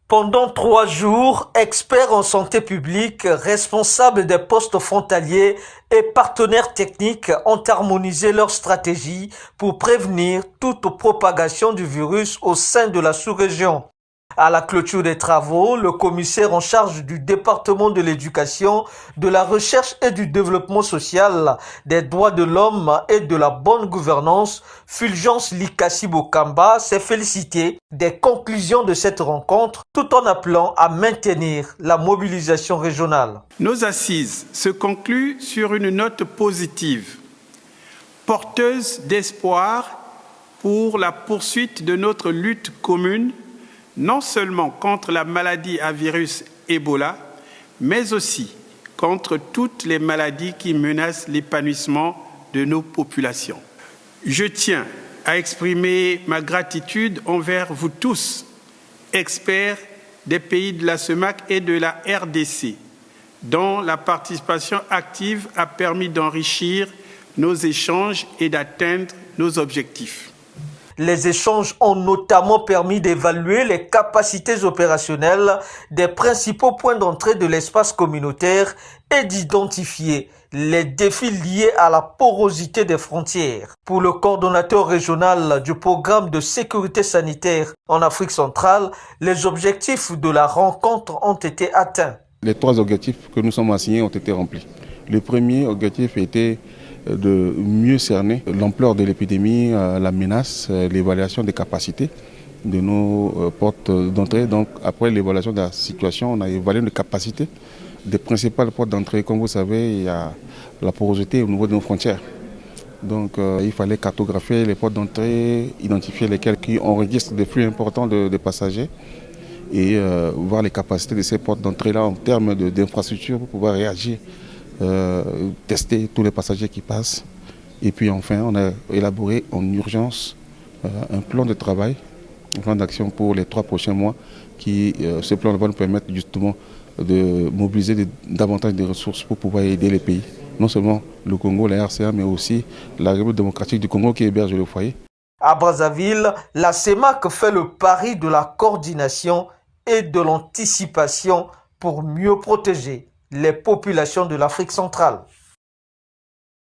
Pendant 3 jours, experts en santé publique, responsables des postes frontaliers et partenaires techniques ont harmonisé leur stratégie pour prévenir toute propagation du virus au sein de la sous-région. À la clôture des travaux, le commissaire en charge du département de l'éducation, de la recherche et du développement social, des droits de l'homme et de la bonne gouvernance, Fulgence Likassi Bokamba, s'est félicité des conclusions de cette rencontre tout en appelant à maintenir la mobilisation régionale. Nos assises se concluent sur une note positive, porteuse d'espoir pour la poursuite de notre lutte commune, non seulement contre la maladie à virus Ebola, mais aussi contre toutes les maladies qui menacent l'épanouissement de nos populations. Je tiens à exprimer ma gratitude envers vous tous, experts des pays de la CEMAC et de la RDC, dont la participation active a permis d'enrichir nos échanges et d'atteindre nos objectifs. Les échanges ont notamment permis d'évaluer les capacités opérationnelles des principaux points d'entrée de l'espace communautaire et d'identifier les défis liés à la porosité des frontières. Pour le coordonnateur régional du programme de sécurité sanitaire en Afrique centrale, les objectifs de la rencontre ont été atteints. Les 3 objectifs que nous sommes assignés ont été remplis. Le premier objectif était de mieux cerner l'ampleur de l'épidémie, la menace, l'évaluation des capacités de nos portes d'entrée. Donc après l'évaluation de la situation, on a évalué les capacités des principales portes d'entrée. Comme vous savez, il y a la porosité au niveau de nos frontières. Donc il fallait cartographier les portes d'entrée, identifier lesquelles qui enregistrent des flux importants de passagers et voir les capacités de ces portes d'entrée-là en termes d'infrastructures pour pouvoir réagir. Tester tous les passagers qui passent. Et puis enfin, on a élaboré en urgence un plan de travail, un plan d'action pour les 3 prochains mois. Ce plan va nous permettre justement de mobiliser davantage de ressources pour pouvoir aider les pays. Non seulement le Congo, la RCA, mais aussi la République démocratique du Congo qui héberge le foyer. À Brazzaville, la CEMAC fait le pari de la coordination et de l'anticipation pour mieux protéger les populations de l'Afrique centrale.